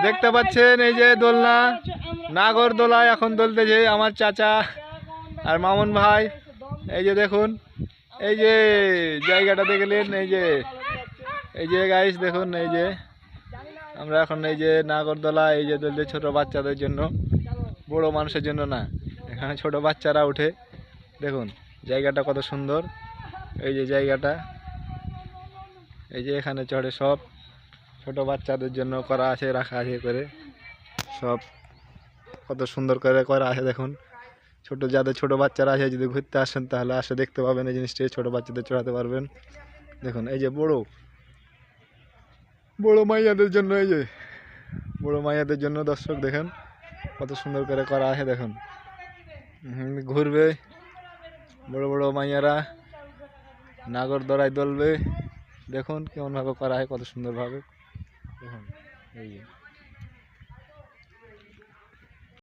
দেখতে পাচ্ছেন এই যে দোলনা, নাগরদোলায় এখন দোলতেছে আমার চাচা আর মামুন ভাই। এই যে দেখুন, এই যে জায়গাটা দেখলেন, এই যে গাইস দেখুন, এই যে আমরা এখন এই যে নাগরদোলা এই যে দোলতে, ছোট বাচ্চাদের জন্য, বড় মানুষের জন্য না, এখানে ছোট বাচ্চারা উঠে। দেখুন জায়গাটা কত সুন্দর, এই যে জায়গাটা, এই যে এখানে চড়ে সব ছোট বাচ্চাদের জন্য করা আছে, রাখা আছে করে সব, কত সুন্দর করে করা আছে। দেখুন যাদের ছোট বাচ্চারা আছে, যদি ঘুরতে আসেন তাহলে আসে দেখতে পাবেন এই জিনিসটি, ছোট বাচ্চাদের চড়াতে পারবেন। দেখুন এই যে বড় মাইয়াদের জন্য, এই যে বড় মাইয়াদের জন্য দর্শক দেখেন কত সুন্দর করে করা আছে। দেখুন ঘুরবে, বড় বড় মাইয়ারা নাগরদোলায় দোলবে। দেখুন কেমন ভাবে করা হয়, কত সুন্দর ভাবে। দেখুন এই